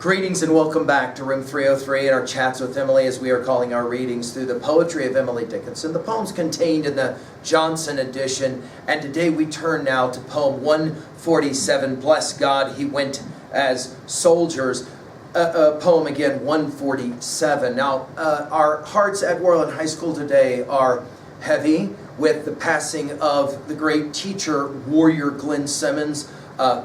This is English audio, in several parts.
Greetings and welcome back to Room 303 and our chats with Emily, as we are calling our readings through the poetry of Emily Dickinson, the poems contained in the Johnson edition. And today we turn now to poem 147, Bless God, He Went as Soldiers. Poem again, 147. Now, our hearts at Worland High School today are heavy with the passing of the great teacher, warrior Glenn Simmons,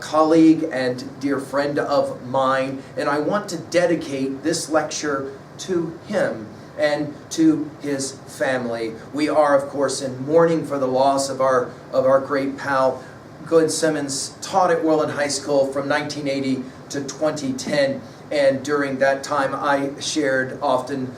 colleague and dear friend of mine, and I want to dedicate this lecture to him and to his family. We are, of course, in mourning for the loss of our great pal. Glenn Simmons taught at Worland High School from 1980 to 2010, and during that time I shared often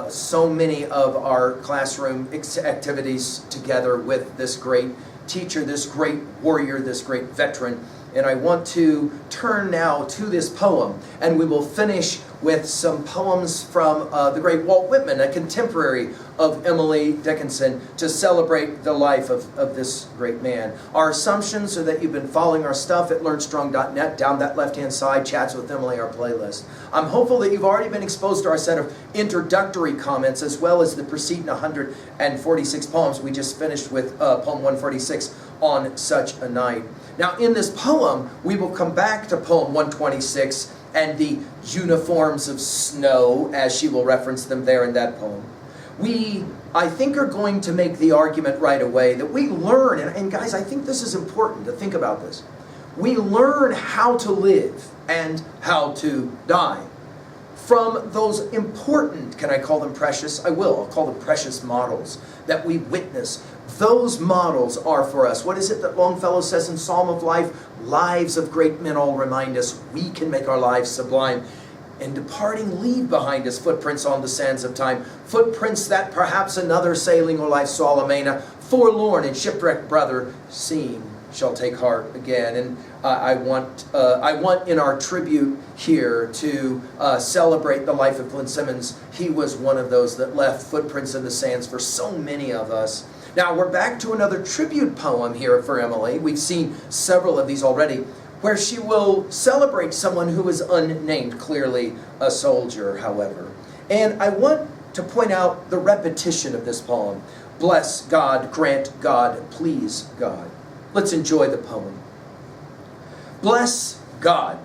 so many of our classroom activities together with this great teacher, this great warrior, this great veteran. And I want to turn now to this poem, and we will finish with some poems from the great Walt Whitman, a contemporary of Emily Dickinson, to celebrate the life of this great man. Our assumptions are that you've been following our stuff at learnstrong.net, down that left-hand side, Chats with Emily, our playlist. I'm hopeful that you've already been exposed to our set of introductory comments, as well as the preceding 146 poems. We just finished with poem 146, On Such a Night. Now, in this poem, we will come back to poem 126 and the uniforms of snow, as she will reference them there in that poem. We, I think, are going to make the argument right away that we learn, and guys, I think this is important to think about this. We learn how to live and how to die from those important, can I call them precious? I will. I'll call them precious models that we witness. Those models are for us. What is it that Longfellow says in Psalm of Life? Lives of great men all remind us we can make our lives sublime. And departing, leave behind us footprints on the sands of time. Footprints that perhaps another sailing or life saw Lamena, forlorn and shipwrecked brother, seeing shall take heart again. And I want in our tribute here to celebrate the life of Glenn Simmons. He was one of those that left footprints in the sands for so many of us. Now we're back to another tribute poem here for Emily. We've seen several of these already, where she will celebrate someone who is unnamed, clearly a soldier, however. And I want to point out the repetition of this poem. Bless God, grant God, please God. Let's enjoy the poem. Bless God.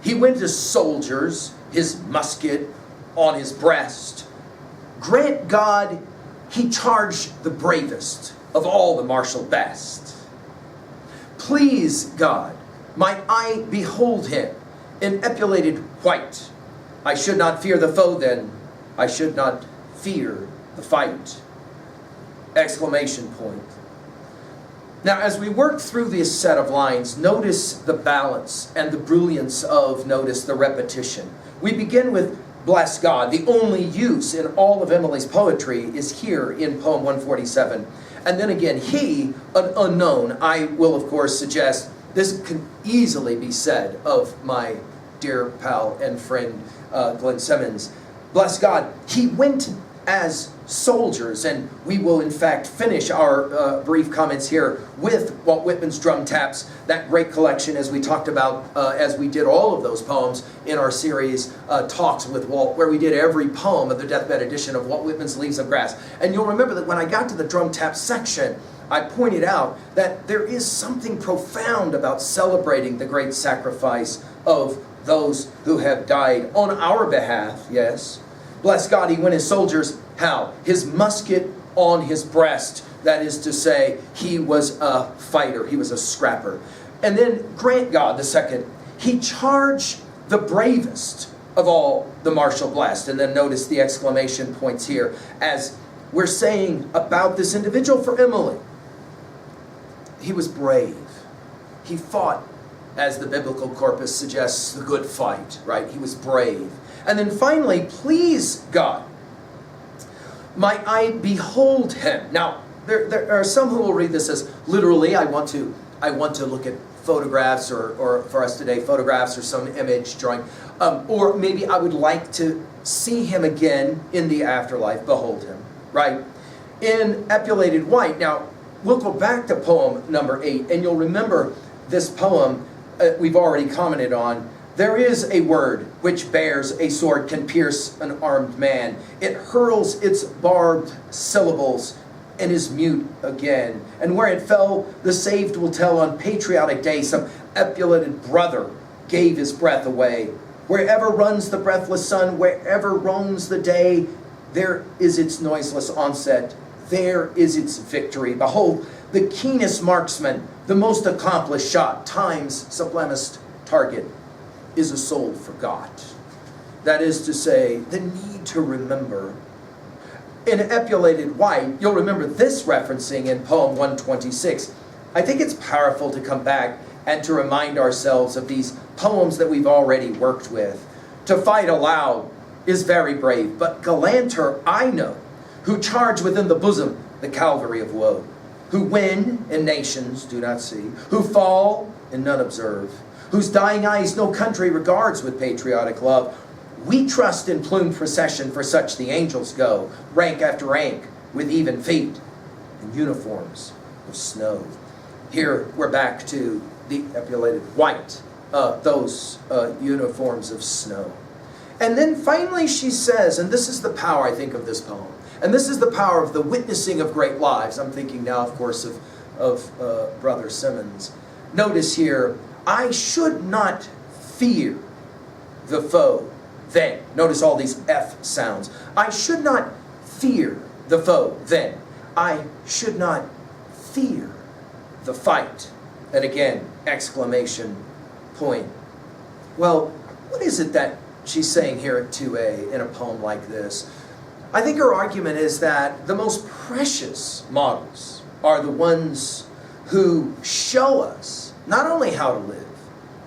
He went as soldiers, his musket on his breast. Grant God, he charged the bravest of all the martial best. Please God, might I behold him in epauleted white. I should not fear the foe then, I should not fear the fight. Exclamation point. Now, as we work through this set of lines, notice the balance and the brilliance of, notice the repetition. We begin with bless God. The only use in all of Emily's poetry is here in poem 147. And then again, he, an unknown. I will, of course, suggest this can easily be said of my dear pal and friend, Glenn Simmons. Bless God. He went as soldiers, and we will in fact finish our brief comments here with Walt Whitman's Drum Taps, that great collection, as we talked about as we did all of those poems in our series Talks with Walt, where we did every poem of the deathbed edition of Walt Whitman's Leaves of Grass. And you'll remember that when I got to the Drum Tap section, I pointed out that there is something profound about celebrating the great sacrifice of those who have died on our behalf, yes. Bless God, he went as soldiers. How? His musket on his breast. That is to say, he was a fighter. He was a scrapper. And then grant God, the second, he charged the bravest of all the martial blessed. And then notice the exclamation points here as we're saying about this individual for Emily. He was brave. He fought, as the biblical corpus suggests, the good fight, right? He was brave. And then finally, please God, might I behold him. Now, there are some who will read this as literally, I want to look at photographs, or for us today, photographs or some image drawing. Or maybe I would like to see him again in the afterlife, behold him, right? In epauleted white. Now, we'll go back to poem number 8, and you'll remember this poem we've already commented on. There is a word which bears a sword, can pierce an armed man. It hurls its barbed syllables and is mute again. And where it fell, the saved will tell on patriotic day, some epauletted brother gave his breath away. Wherever runs the breathless sun, wherever roams the day, there is its noiseless onset, there is its victory. Behold, the keenest marksman, the most accomplished shot, time's sublimest target, is a soul forgot. That is to say, the need to remember. In epauletted white, you'll remember this referencing in poem 126. I think it's powerful to come back and to remind ourselves of these poems that we've already worked with. To fight aloud is very brave, but gallanter I know, who charge within the bosom the Calvary of woe, who win and nations do not see, who fall and none observe, whose dying eyes no country regards with patriotic love. We trust in plumed procession, for such the angels go, rank after rank, with even feet, and uniforms of snow. Here we're back to the epauletted white, those uniforms of snow. And then finally she says, and this is the power, I think, of this poem, and this is the power of the witnessing of great lives. I'm thinking now, of course, of Brother Simmons. Notice here, I should not fear the foe then. Notice all these F sounds. I should not fear the foe then. I should not fear the fight. And again, exclamation point. Well, what is it that she's saying here at 2A in a poem like this? I think her argument is that the most precious models are the ones who show us not only how to live,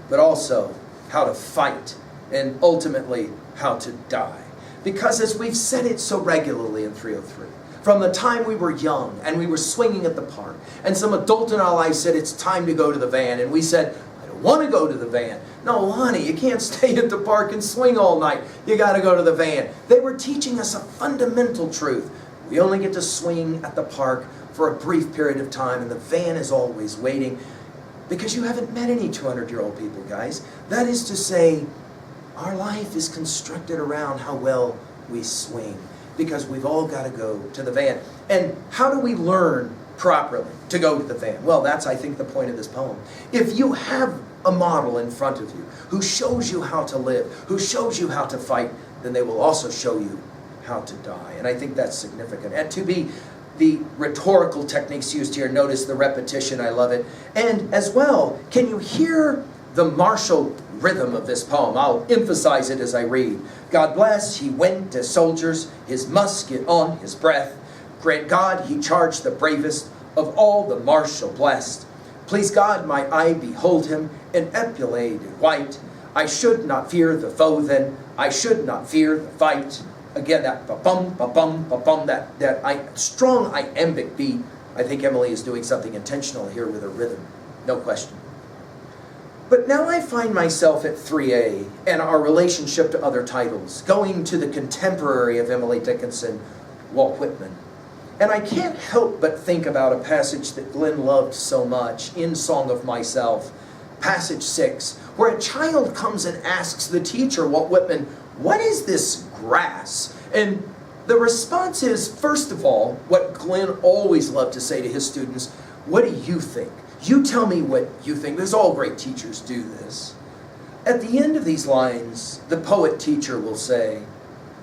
but also how to fight, and ultimately how to die. Because as we've said it so regularly in 303, from the time we were young and we were swinging at the park, and some adult in our lives said it's time to go to the van, and we said, I don't want to go to the van. No, honey, you can't stay at the park and swing all night. You got to go to the van. They were teaching us a fundamental truth. We only get to swing at the park for a brief period of time, and the van is always waiting. Because you haven't met any 200-year-old people, guys. That is to say, our life is constructed around how well we swing. Because we've all got to go to the van. And how do we learn properly to go to the van? Well, that's, I think, the point of this poem. If you have a model in front of you who shows you how to live, who shows you how to fight, then they will also show you how to die. And I think that's significant. And to be the rhetorical techniques used here, notice the repetition, I love it. And as well, can you hear the martial rhythm of this poem? I'll emphasize it as I read. God bless, he went as soldiers, his musket on his breath. Grant God, he charged the bravest of all the martial blessed. Please God, my eye behold him in epauletted white. I should not fear the foe then, I should not fear the fight. Again, that ba-bum, ba-bum, ba-bum, that strong iambic beat. I think Emily is doing something intentional here with her rhythm. No question. But now I find myself at 3A and our relationship to other titles, going to the contemporary of Emily Dickinson, Walt Whitman. And I can't help but think about a passage that Glenn loved so much in Song of Myself, passage 6, where a child comes and asks the teacher, Walt Whitman, what is this grass? And the response is, first of all, what Glenn always loved to say to his students, what do you think? You tell me what you think. There's all great teachers do this. At the end of these lines, the poet teacher will say,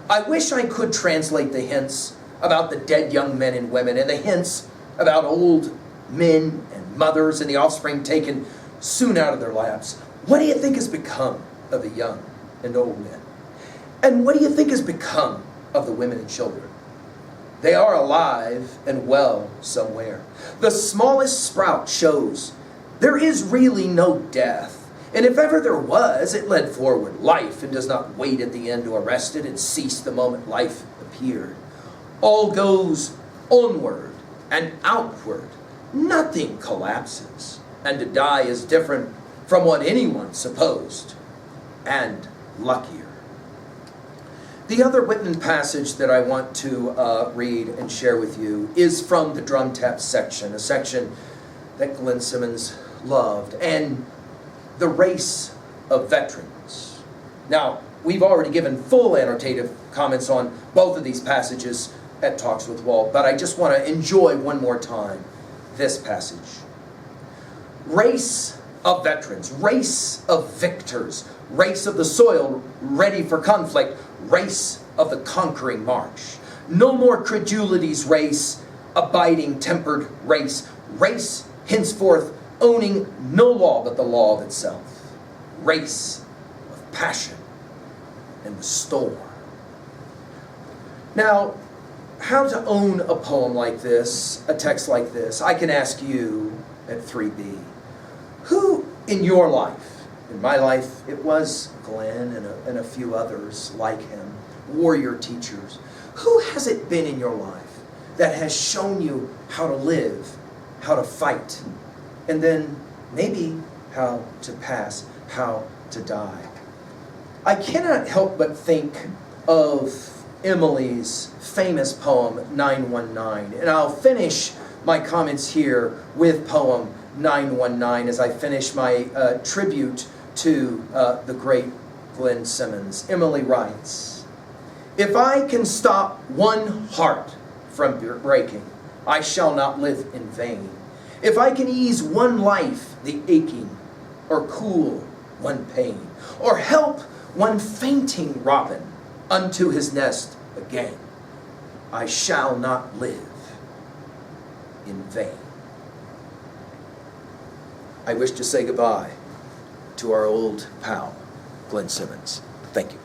I wish I could translate the hints about the dead young men and women, and the hints about old men and mothers and the offspring taken soon out of their laps. What do you think has become of the young and old men? And what do you think has become of the women and children? They are alive and well somewhere. The smallest sprout shows there is really no death. And if ever there was, it led forward life and does not wait at the end to arrest it and cease the moment life appeared. All goes onward and outward. Nothing collapses. And to die is different from what anyone supposed, and luckier. The other Whitman passage that I want to read and share with you is from the drum tap section, a section that Glenn Simmons loved. And the race of veterans. Now, we've already given full annotative comments on both of these passages at Talks with Walt, but I just want to enjoy one more time this passage. Race of veterans, race of victors, race of the soil ready for conflict, race of the conquering march. No more credulity's race, abiding tempered race, race henceforth owning no law but the law of itself, race of passion and the storm. Now, how to own a poem like this, a text like this? I can ask you at 3B. Who in your life, in my life it was Glenn and a few others like him, warrior teachers, who has it been in your life that has shown you how to live, how to fight, and then maybe how to pass, how to die? I cannot help but think of Emily's famous poem 919, and I'll finish my comments here with poem 919 as I finish my tribute to the great Glenn Simmons. Emily writes, "If I can stop one heart from breaking, I shall not live in vain. If I can ease one life the aching, or cool one pain, or help one fainting robin unto his nest again, I shall not live in vain." I wish to say goodbye to our old pal, Glenn Simmons. Thank you.